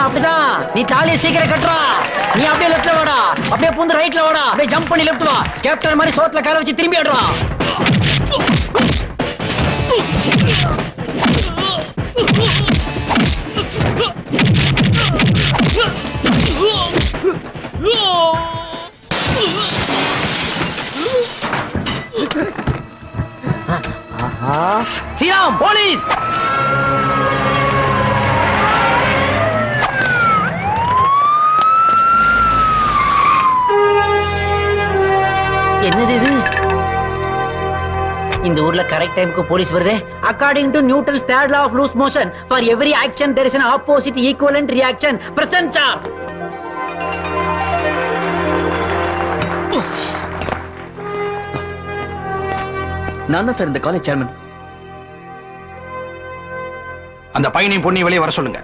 அப்படிதான் நீ தாலியை சீக்கிரம் கட்டுறா. நீ அப்படியே லெஃப்ட்ல வாடா, அப்படியே பூந்து ரைட்ல வாடா, அப்படியே ஜம்ப் பண்ணி லெஃப்ட் வா. கேப்டன் மாதிரி சோத்துல கால வச்சு திரும்பி ஆடுறா. சீராம் போலீஸ். என்னது இது? இந்த ஊர்ல கரெக்ட் டைமுக்கு போலீஸ் வருதே. According to Newton's third law of loose motion, for every action there is an opposite equivalent reaction. Present, sir. நான் தான் சார் இந்த காலேஜ் சேர்மன். அந்த பையனையும் பொண்ணி வெளியே வர சொல்லுங்க.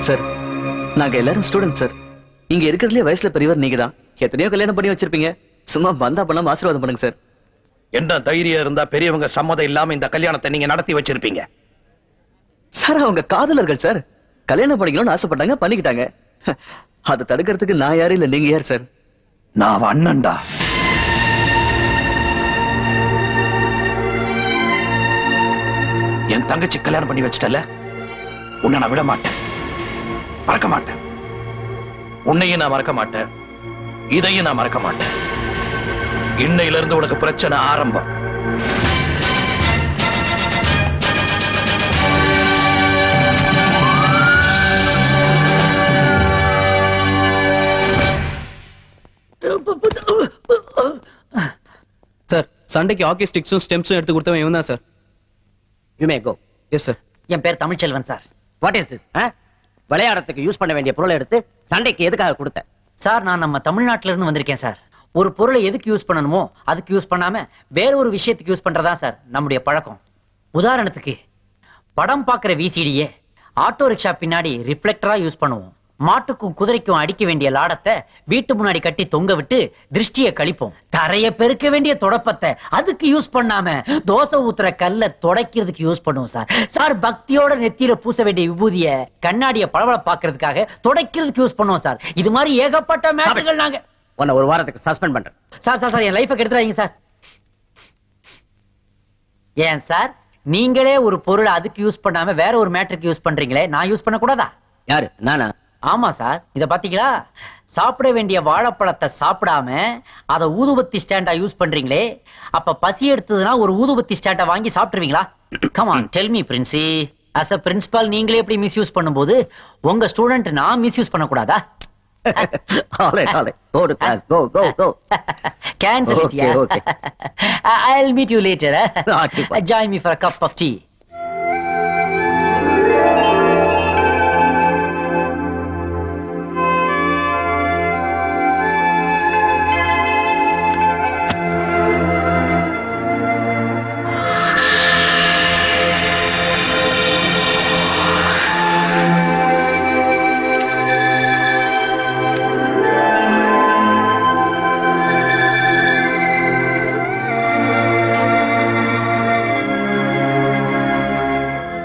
சார், நாங்க எல்லாரும் ஸ்டூடெண்ட் சார். இங்க இருக்கிறதுலே வயசுல பெரியவர் நீங்க தான். எத்தனையோ கல்யாணம் பண்ணி வச்சிருப்பீங்க. சும்மா பந்தா பண்ணாம ஆசீர்வாதம் பண்ணுங்க சார். என்ன தைரியம் இருந்தா பெரியவங்க சம்மதம் இல்லாம இந்த கல்யாணத்தை நீங்க நடத்தி வச்சிருப்பீங்க? சார், அவங்க காதலர்கள் சார். கல்யாணம் பண்ணிக்கணும்னு ஆசைப்பட்டாங்க, பண்ணிக்கிட்டாங்க. அதை தடுக்கிறதுக்கு நான் யாரும் இல்ல, நீங்க யார் சார்? நான் அண்ணன்டா. என் தங்கச்சி கல்யாணம் பண்ணி வச்சிட்டல, உன்னை நான் விட மாட்டேன், மறக்க மாட்டேன். உன்னையும் நான் மறக்க மாட்டேன், இதையும் நான் மறக்க மாட்டேன். இன்னையில இருந்து உனக்கு பிரச்சனை ஆரம்பம். சார், சண்டைக்கு ஹாக்கி ஸ்டிக்ஸும் ஸ்டெம்ஸும் எடுத்து கொடுத்தவன் இவன் தான் sir. You may go. Yes sir. என் பேர் Tamilselvan sir. What is this? விளையாடத்துக்கு யூஸ் பண்ண வேண்டிய பொருளை எடுத்து சண்டைக்கு எதுக்காக கொடுத்த? சார், நான் நம்ம தமிழ்நாட்டில இருந்து வந்திருக்கேன் சார். ஒரு பொருளை எதுக்கு யூஸ் பண்ணணுமோ அதுக்கு யூஸ் பண்ணாம வேற ஒரு விஷயத்துக்கு யூஸ் பண்றதா சார் நம்முடைய பழக்கம். உதாரணத்துக்கு படம் பார்க்கிற விசிடியே ஆட்டோ ரிக்ஷா பின்னாடி ரிஃப்ளெக்டரா யூஸ் பண்ணுவோம். மாட்டுக்கும் குதிரைக்கும் அடிக்க வேண்டிய லாடத்தை வீட்டு முன்னாடி கட்டி தொங்க விட்டு திருஷ்டியை கழிப்போம். தரைய பெருக்க வேண்டிய தொடப்பத்தை அதுக்கு யூஸ் பண்ணாம தோசை ஊத்துற கல்ல துடைக்கிறதுக்கு யூஸ் பண்ணுவோம் சார். சார், பக்தியோட நெத்தியில பூச வேண்டிய விபூதிய கண்ணாடிய பளபள பாக்குறதுக்காக துடைக்கிறதுக்கு யூஸ் பண்ணுவோம் சார். இது மாதிரி ஏகப்பட்ட மேட்டர்கள் நாங்க. உன்னை ஒரு வாரத்துக்கு சஸ்பெண்ட் பண்றேன். சார் சார் சார் என் லைஃபை கெடுத்துறாதீங்க சார். ஏன் சார், நீங்களே ஒரு பொருளை அதுக்கு யூஸ் பண்ணாம வேற ஒரு மேட்டருக்கு யூஸ் பண்றீங்களே, நான் யூஸ் பண்ண கூடாதா? யாரு? நானா? ஆமா சார். இத பாத்தீங்களா? சாப்பிட வேண்டிய வாழைப்பழத்தை சாப்பிடாம அத ஊதுபத்தி ஸ்டாண்டா யூஸ் பண்றீங்களே, அப்ப பசி எடுத்ததுன்னா ஒரு ஊதுபத்தி ஸ்டாண்டா வாங்கி சாப்பிட்டுருவீங்களா? Come on, tell me princi. as a principal நீங்களே எப்படி மிஸ்யூஸ் பண்ணும்போது உங்க ஸ்டூடெண்ட் நான் மிஸ்யூஸ் பண்ண கூடாதா? All right. Go to class. Go. Cancel it, yeah. Okay. I'll meet you later. Okay, fine. Join me for a cup of tea.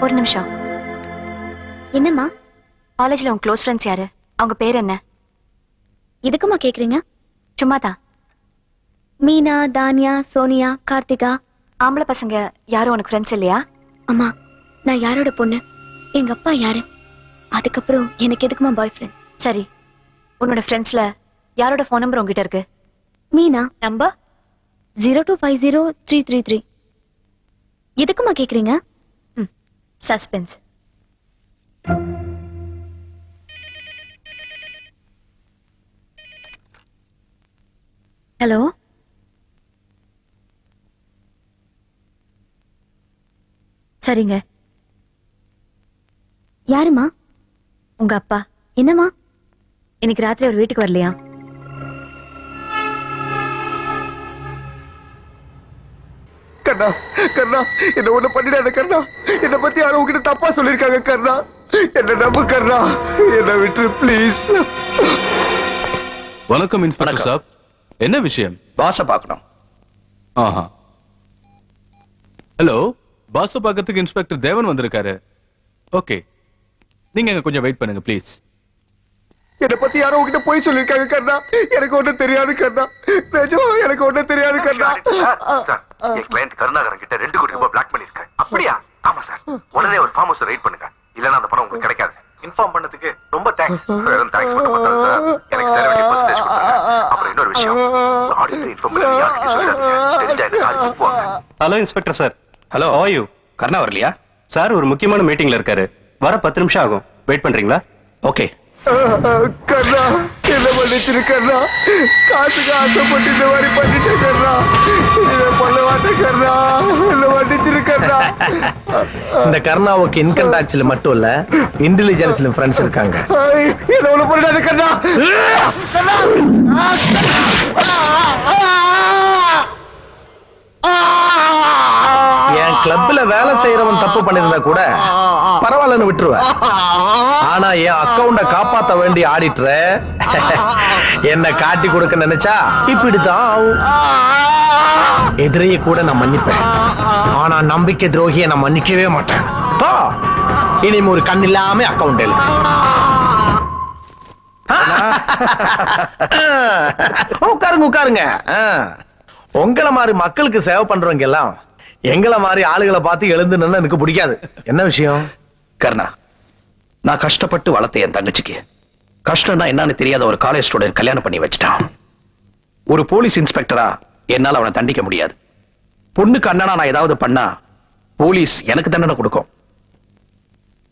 ஒரு நிமிஷம். என்னம்மா? காலேஜ்ல உங்க க்ளோஸ் ஃப்ரெண்ட்ஸ் யாரு? அவங்க பேர் என்ன? எதுக்குமா கேக்குறீங்க? சும்மாதான். மீனா, தானியா, சோனியா, கார்த்திகா. ஆம்பளை பசங்க யாரும் உனக்கு ஃப்ரெண்ட்ஸ் இல்லையா? அம்மா, நான் யாரோட பொண்ணு? எங்க அப்பா யாரு? அதுக்கப்புறம் எனக்கு எதுக்குமா பாய் ஃப்ரெண்ட்? சரி, உன்னோட ஃப்ரெண்ட்ஸ்ல யாரோட ஃபோன் நம்பர் உங்ககிட்ட இருக்கு? மீனா நம்பர் 02503333. எதுக்குமா கேக்குறீங்க? சஸ்பென்ஸ். ஹலோ, சரிங்க. யாருமா? உங்க அப்பா. என்னம்மா? இன்னைக்கு ராத்திரி ஒரு வீட்டுக்கு வரலையா? கண்ணா கண்ணா என்ன ஒண்ணு பண்ணிடாத கண்ணா. என்ன பத்தி யாரும் உங்ககிட்ட தப்பா சொல்லிருக்காங்க கண்ணா. என்ன நம்பு கண்ணா, என்ன விட்டுரு ப்ளீஸ். வணக்கம் இன்ஸ்பெக்டர் சாப். என்ன விஷயம்? பாஸ பார்க்கணும். ஆஹா. ஹலோ, பாஸ பார்க்கறதுக்கு இன்ஸ்பெக்டர் தேவன் வந்திருக்காரு. ஓகே, நீங்க அங்க கொஞ்சம் வெயிட் பண்ணுங்க ப்ளீஸ். என்ன பத்தி யாரோ உங்ககிட்ட போய் சொல்லிருக்காங்க கண்ணா. எனக்கு ஒண்ணும் தெரியாது கண்ணா. நிஜமா எனக்கு ஒண்ணும் தெரியாது கண்ணா. சார், என் கிளையண்ட் கருணாகரன் கிட்ட 2 கோடி ரூபாய் பிளாக் பண்ணிருக்கேன். அப்படியா? ஆமா சார். உடனே ஒரு ஃபார்ம் ஹவுஸ் ரைட் பண்ணுங்க. இல்லனா அந்த பணம் உங்களுக்கு கிடைக்காது. இன்ஃபார்ம் பண்ணதுக்கு ரொம்ப தேங்க்ஸ். வெறும் தேங்க்ஸ் மட்டும் பத்தாது சார். எனக்கு 70% கொடுங்க. அப்புறம் இன்னொரு விஷயம், ஆடிட்டர் இன்ஃபார்ம் பண்ணி யாருக்கு சொல்லிடாதீங்க. தெரிஞ்சா என்ன கால் போவாங்க. Hello inspector sir. Hello, how are you? Karuna வரலையா? சார் ஒரு முக்கியமான மீட்டிங்ல இருக்காரு. வர 10 நிமிஷம் ஆகும். வெயிட் பண்றீங்களா? ஓகே. கண்ணா என்ன பண்ணிச்சிரு கண்ணா. காசுக்கு ஆசைப்பட்டு இந்த மாதிரி பண்ணிட்டேன் கண்ணா. இதை பண்ண மாட்டேன் கண்ணா. என்ன பண்ணிச்சிரு கண்ணா. இந்த கர்ணாவுக்கு இன்கம் டாக்ஸ்ல மட்டும் இல்ல, இன்டெலிஜென்ஸ்ல ஃப்ரெண்ட்ஸ் இருக்காங்க. என்ன ஒண்ணு பண்ணிடாத கண்ணா. என் கிளப்ல வேலை செய்யறவன் தப்பு பண்ணிருந்தா கூட பரவாயில்லன்னு விட்டுருவேன். ஆனா என் அக்கவுண்ட காப்பாத்த வேண்டிய ஆடிட்டர் என்ன காட்டி கொடுக்க நினைச்சா இப்படித்தான் ஆகும். எதிரியை கூட நான் மன்னிப்பேன், ஆனா நம்பிக்கை துரோகியை நான் மன்னிக்கவே மாட்டேன். இனிமே ஒரு கண் இல்லாம அக்கவுண்ட் எழுது. உட்காருங்க உட்காருங்க. உங்களை மாதிரி மக்களுக்கு சேவை பண்றவங்க எல்லாம் எங்களை மாதிரி ஆளுகளை பார்த்து எழுந்து நின்னு எனக்கு பிடிக்காது. என்ன விஷயம்? கருணா, நான் கஷ்டப்பட்டு வளர்த்த என் தங்கச்சிக்கு கஷ்டம்னா என்னன்னு தெரியாத ஒரு காலேஜ் ஸ்டூடெண்ட் கல்யாணம் பண்ணி வச்சிட்டான். ஒரு போலீஸ் இன்ஸ்பெக்டரா என்னால அவனை தண்டிக்க முடியாது. பொண்ணுக்கு அண்ணனா நான் ஏதாவது பண்ணா போலீஸ் எனக்கு தண்டனை கொடுக்கும்.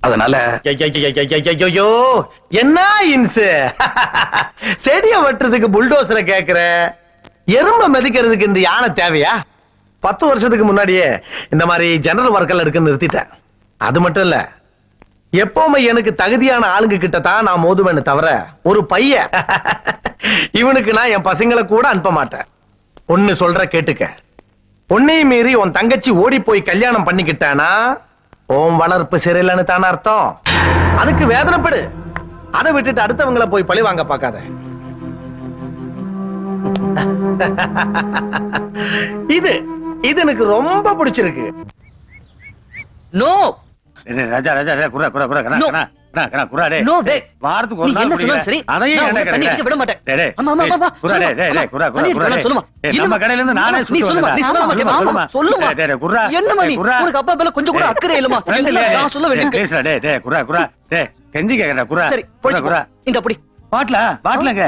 அதனால என்ன இன்சு செடிய வெட்டுறதுக்கு புல்டோசரை கேக்குற, எறும்ப மிதிக்கிறதுக்கு இந்த யானை தேவையா? 10 வருஷத்துக்கு முன்னாடியே இந்த மாதிரி ஜெனரல் ஒர்க்கெல்லாம் இருக்குன்னு நிறுத்திட்டேன். அது மட்டும் இல்ல, எப்பவுமே எனக்கு தகுதியான ஆளுங்க கிட்ட தான் நான் மோதுவேன்னு தவிர ஒரு பையன் இவனுக்கு நான் என் பசங்களை கூட அனுப்ப மாட்டேன். ஒன்னு சொல்ற கேட்டுக்க, உன்னையும் மீறி உன் தங்கச்சி ஓடி போய் கல்யாணம் பண்ணிக்கிட்டானா உன் வளர்ப்பு சரியில்லைன்னு தானே அர்த்தம். அதுக்கு வேதனைப்படு. அதை விட்டுட்டு அடுத்தவங்களை போய் பழி வாங்க பார்க்காத. இது இது எனக்கு ரொம்ப பிடிச்சிருக்கு. நோ ராஜா ராஜா குரா குரா குரா கண்ணா கண்ணா கண்ணா குரா டேய் நோ டேய், வாரத்துக்கு ஒரு நீ நாள் என்ன சொன்னாலும் சரி, அதையே நான் என்ன உன்னை தண்ணி அடிக்க விட மாட்டேன். டேய் டேய் ஆமா ஆமா ஆமா குரா டேய் டேய் டேய் குரா குரா குரா சொல்லுமா டேய் நம்ம கடையில இருந்து நானே நீ சுட்டு சொல்லுமா, நீ வந்தேன். சொல்லுமா மாமா சொல்லுமா. டேய் டேய் குரா என்னமா நீ, குரா உனக்கு அப்பா மேல கொஞ்சம் கூட அக்கறை இல்லமா? நான் சொல்ல வேண்டியது பேசுடா டேய் டேய் குரா குரா டேய் கெஞ்சி கேக்குறா குரா. சரி போய் குரா இந்த அப்படி பாட்லங்க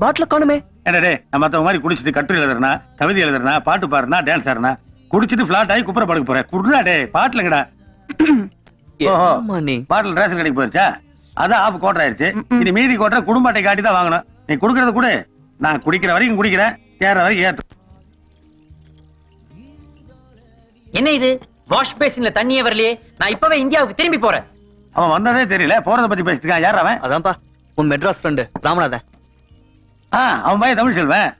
பாட்டில காணுமே. என்ன டேய், நான் மத்தவங்க மாதிரி குடிச்சிட்டு கட்டுரை எழுதுறனா, கவிதை எழுதுறனா, பாட்டு பாடுறனா, டான்ஸ் ஆடுறனா, குடிச்சிட்டு ஃபிளாட் ஆகி குப்புற படுக்க போறேன். குடுறா டேய் பாட்லங்கடா. ஓஹோ பாட்டில் ரேஷன் கடைக்கு போயிருச்சா? அதான் ஆஃப் கோட்டர் ஆயிருச்சு. இனி மீதி கோட்டர் குடும்ப அட்டை காட்டி தான் வாங்கணும். நீ குடுக்கறத கூட நான் குடிக்கிற வரைக்கும் குடிக்கிறேன், ஏற வரைக்கும் ஏற்று. என்ன இது, வாஷ் பேசின்ல தண்ணியே வரலையே? நான் இப்பவே இந்தியாவுக்கு திரும்பி போறேன். அவன் வந்ததே தெரியல, போறத பத்தி பேசிட்டு இருக்கான். யார் அவன்? அதான்ப்பா உன் மெட்ராஸ் ஃப்ரெண்டு ராமநாதன். அவன் பையன் தமிழ் செல்வன்.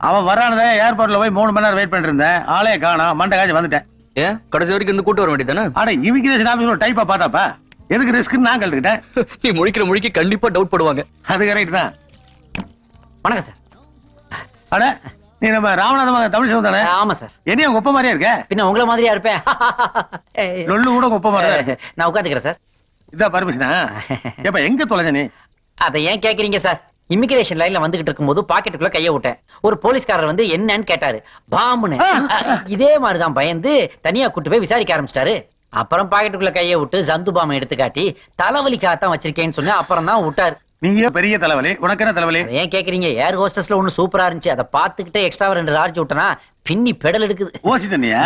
அவன் வரானதே ஏர்போர்ட்ல போய் 3 மணி நேரம் வெயிட் பண்ணிட்டு இருந்தேன். ஆளே காணோம். மண்டை காய்ச்சி வந்துட்டேன். ஏன் கடைசி வரைக்கும் இருந்து கூட்டு வர வேண்டியதானே? அட இமிகிரேஷன் ஆபீஸ் ஒரு டைப்பா பார்த்தாப்பா, எதுக்கு ரிஸ்க்னு நான் கழுதுக்கிட்டேன். நீ முழிக்கிற முழிக்க கண்டிப்பா டவுட் படுவாங்க. அது கரெக்ட் தான். வணக்கம் சார். அட நீ நம்ம ராமநாதன் தமிழ் செல்வன் தானே? ஆமா சார். என்னைய உங்க ஒப்ப மாதிரியா இருக்க? பின்ன உங்கள மாதிரியா இருப்பேன். லொல்லு கூட உங்க ஒப்ப மாதிரி. நான் உட்காந்துக்கிறேன் சார். இதான் பர்மிஷனா? எப்ப எங்க தொலைஞ்ச நீ? அதை ஏன் கேக்குறீங்க சார்? இமிகிரேஷன் லைன்ல வந்துகிட்டு இருக்கும்போது பாக்கெட்டுக்குள்ள கைய விட்டேன். ஒரு போலீஸ்காரர் வந்து என்னன்னு கேட்டாரு. பாம்புன்னு. இதே மாதிரிதான் பயந்து தனியா கூட்டு போய் விசாரிக்க ஆரம்பிச்சிட்டாரு. அப்புறம் பாக்கெட்டுக்குள்ள கைய விட்டு ஜந்து பாம்பை எடுத்து காட்டி தலைவலிக்காகத்தான் வச்சிருக்கேன்னு சொன்ன. அப்புறம் தான் விட்டாரு. நீயே பெரிய தலைவலி, உனக்கு என்ன தலைவலி? ஏன் கேக்குறீங்க? ஏர் ஹோஸ்டஸ்ல ஒண்ணு சூப்பரா இருந்துச்சு, அதை பாத்துக்கிட்டே எக்ஸ்ட்ரா 2 ரார்ஜ் விட்டனா பின்னி பெடல் எடுக்குது. ஓசி தண்ணியா?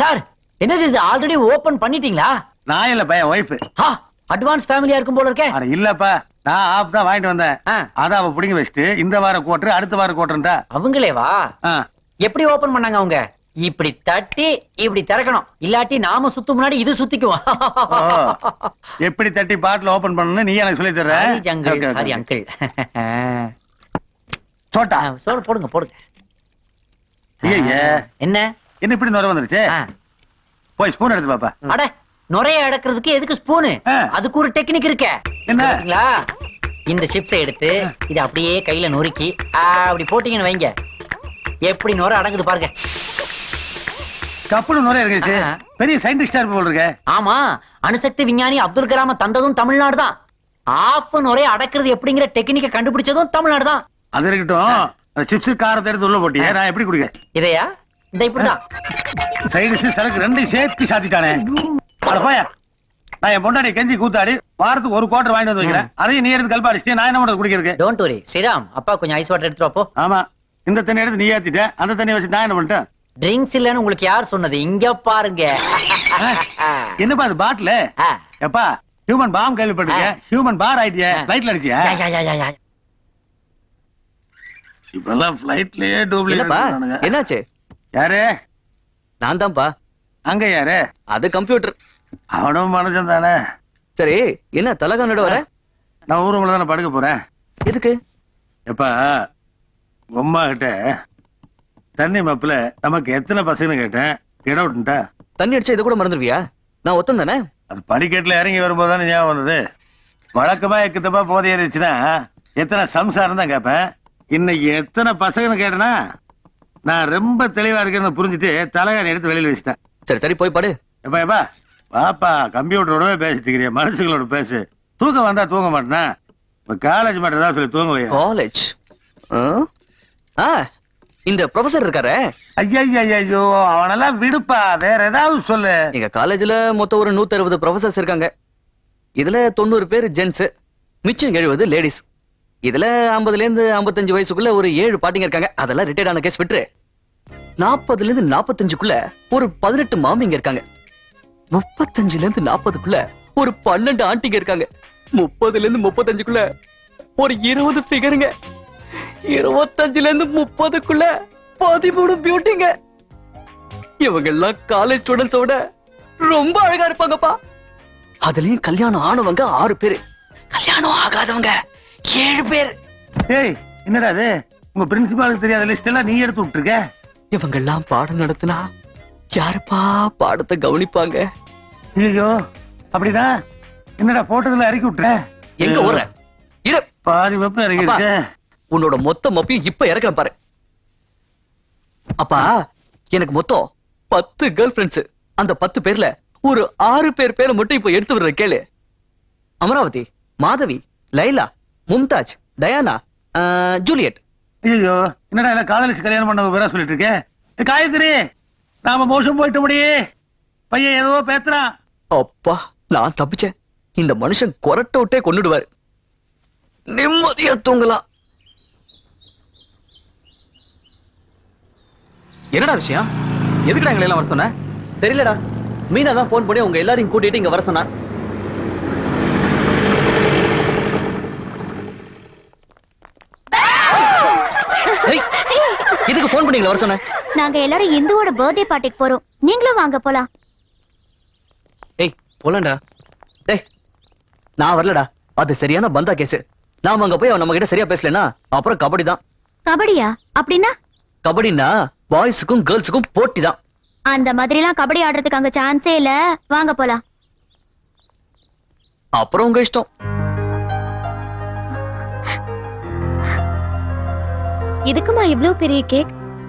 சார் என்னது இது, ஆல்ரெடி ஓபன் பண்ணிட்டீங்களா? நான் இல்ல பையன் ஒய்ஃப். அட்வான்ஸ் ஃபேமிலியா இருக்கும் போல இருக்கே. அட இல்லப்பா, நான் ஆப் தான் வாங்கிட்டு வந்தேன். அத அவ புடிங்க வச்சிட்டு இந்த வார கோட்டர் அடுத்த வார கோட்டர்ன்றா. அவங்களே வா. எப்படி ஓபன் பண்ணாங்க அவங்க? இப்படி தட்டி இப்படி திறக்கணும், இல்லாட்டி நாம சுத்து முன்னாடி இது சுத்திக்குவோம். எப்படி தட்டி பாட்டில் ஓபன் பண்ணனும் நீ எனக்கு சொல்லி தர்ற? Sorry uncle. சோட்டா சோறு போடுங்க போடுங்க. ஐயே என்ன என்ன இப்படி நுரை வந்துருச்சு? போய் ஸ்பூன் எடுத்து பாப்பா. அட நுரைய அடக்கிறதுக்கு எதுக்கு ஸ்பூனு? அதுக்கு ஒரு டெக்னிக் இருக்கே. என்ன? இந்த சிப்ஸை எடுத்து இத அப்படியே கையில நொறுக்கி அப்படி போட்டீங்கன்னு வைங்க, எப்படி நுரை அடங்குது பாருங்க. கப்புனு நுரை இருக்கு. பெரிய சயின்டிஸ்டா இருப்ப போல இருக்கு. ஆமா, அணுசக்தி விஞ்ஞானி அப்துல் கலாம் தந்ததும் தமிழ்நாடு தான். ஆஃப் நுரைய அடக்கிறது எப்படிங்கிற டெக்னிக்கை கண்டுபிடிச்சதும் தமிழ்நாடு தான். அது இருக்கட்டும், சிப்ஸ் காரத்தை எடுத்து உள்ள போட்டியா? நான் எப்படி குடிக்க? இதையா? இந்த இப்படிதான் சைடு சரக்கு ரெண்டையும் சேர்த்து சாத்திட்டானே. அட போயா, நான் என் பொண்டாடி கெஞ்சி கூத்தாடி வாரத்துக்கு ஒரு குவார்டர் வாங்கிட்டு வந்து வைக்கிறேன். அதையும் நீ எடுத்து கல்பா அடிச்சிட்டு நான் என்ன பண்றது குடிக்கிறதுக்கு? டோன்ட் வரி ஸ்ரீராம், அப்பா கொஞ்சம் ஐஸ் வாட்டர் எடுத்துட்டு வாப்போ. ஆமா, இந்த தண்ணி எடுத்து நீ ஏத்திட்ட, அந்த தண்ணி வச்சு நான் என்ன பண்ணிட்டேன்? ட்ரிங்க்ஸ் இல்லன்னு உங்களுக்கு யார் சொன்னது? இங்க பாருங்க. என்னப்பா அது பாட்டில்? எப்பா ஹியூமன் பாம் கேள்விப்பட்டிருக்கேன், ஹியூமன் பார் ஆயிட்டியா? ஃளைட்ல அடிச்சியா? இப்பெல்லாம் ஃளைட்லயே டூப்ளிகேட். என்னாச்சு? யாரு? நான் தான்ப்பா. அங்க யாரு? அது கம்ப்யூட்டர். அவனும் மனுஷன் தானே. சரி, என்ன தலகாணோட வர? நான் ஊருக்குள்ள தானே படுக்க போறேன். எதுக்கு? எப்பா அம்மா கிட்ட தண்ணி மப்புல நமக்கு எத்தனை பசங்கன்னு கேட்டேன், இட விட்டுட்டா. தண்ணி அடிச்சா இதை கூட மறந்துடுவியா? நான் ஒத்தம் தானே. அது படிக்கட்டுல இறங்கி வரும்போது தானே ஞாபகம் வந்தது. வழக்கமா எக்குத்தப்பா போதை ஏறிச்சுன்னா எத்தனை சம்சாரம் தான் கேட்பேன். இன்னைக்கு எத்தனை பசங்கன்னு கேட்டேன்னா நான் ரொம்ப தெளிவா இருக்கேன்னு புரிஞ்சுட்டு தலைகாணி எடுத்து வெளியில வச்சுட்டேன். சரி சரி, போய் படு. எப்பா எப்பா பாப்பா, கம்ப்யூட்டரோடவே பேசிட்டு இருக்கிறிய, மனுஷங்களோட பேசு. தூக்கம் வந்தா தூங்க மாட்டேனா? இப்ப காலேஜ் மட்டும் தான் சொல்லி தூங்க வை. காலேஜ்? இந்த ப்ரொஃபசர் இருக்காரு. ஐயோ, அவனெல்லாம் விடுப்பா, வேற ஏதாவது சொல்லு. எங்க காலேஜ்ல மொத்தம் ஒரு 160 ப்ரொஃபசர்ஸ் இருக்காங்க. இதுல 90 பேர் ஜென்ஸ், மிச்சம் 70 லேடிஸ். இதுல 50ல இருந்து 55 வயசுக்குள்ள ஒரு 7 பாட்டிங்க இருக்காங்க. அதெல்லாம் ரிட்டையர்ட் ஆன கேஸ் விட்டுரு. 40ல இருந்து 45க்குள்ள ஒரு 18 மாமிங்க இருக்காங்க. 35ல இருந்து 40க்குள்ள ஒரு 12 ஆண்டிங்க இருக்காங்க. 30ல இருந்து 35க்குள்ள ஒரு 20 ஃபிகருங்க. 25ல இருந்து 30க்குள்ள 13 பியூட்டிங்க. இவங்க எல்லாம் காலேஜ் ஸ்டூடெண்ட்ஸோட ரொம்ப அழகா இருப்பாங்கப்பா. அதுலயும் கல்யாணம் ஆனவங்க 6 பேரு, கல்யாணம் ஆகாதவங்க 7 பேர். ஏய், என்னடா அது? உங்க பிரின்சிபாலுக்கு தெரியாத லிஸ்ட் எல்லாம் நீ எடுத்து விட்டுருக்க. இவங்க எல்லாம் பாடம் நடத்தினா யாருப்பா பாடத்தை கவனிப்பாங்க? ஐயோ, அப்படின்னா என்னடா போட்டதுல இறக்கி விட்டுற? எங்க ஓடுற? இரு, பாதி வெப்பம் இறங்கிருச்சு. உன்னோட மொத்த மொப்பையும் இப்ப இறக்குறேன் பாரு. அப்பா, எனக்கு மொத்தம் 10 கேர்ள் ஃபிரெண்ட்ஸ். அந்த 10 பேர்ல ஒரு 6 பேரை மட்டும் இப்ப எடுத்து விடுற கேளு. Amaravati, Madhavi, Laila, Mumtaz, Diana, Juliet. ஐயோ, என்னடா எல்லாம் காதலிச்சு கல்யாணம் பண்ண பேரா சொல்லிட்டு இருக்கேன். காயத்ரி, நாம மோசம் போயிட்ட முடியே. பையன் ஏதோ பேத்துறான். அப்பா, நான் தப்பிச்சேன். இந்த மனுஷன் கொரட்ட விட்டே கொன்னுடுவாரு. நிம்மதியா தூங்கலாம். என்னடா விஷயம்? எதுக்குடா எங்களை எல்லாம் வர சொன்ன? தெரியலடா, மீனா தான் போன் பண்ணி உங்க எல்லாரையும் கூட்டிட்டு இங்க வர சொன்னா. இதுக்கு போன் பண்ணி வர சொன்ன? நாங்க எல்லாரும் இந்துவோட பர்த்டே பார்ட்டிக்கு போறோம், நீங்களும் வாங்க போலாம். ஏய், போலாம்டா. டேய், நான் வரலடா. அது சரியான பந்தா கேஸ். நாம அங்க போய் நம்ம கிட்ட சரியா பேசலனா அப்புறம் கபடி தான். கபடியா? அப்படின்னா? கபடினா பாய்ஸுக்கும் கேர்ள்ஸுக்கும் போட்டி தான். அந்த மாதிரி எல்லாம் கபடி ஆடுறதுக்கு அங்க சான்ஸே இல்ல. வாங்க போலாம். அப்புறம் உங்க இஷ்டம். இதுக்குமா இவ்ளோ பெரிய கேக்?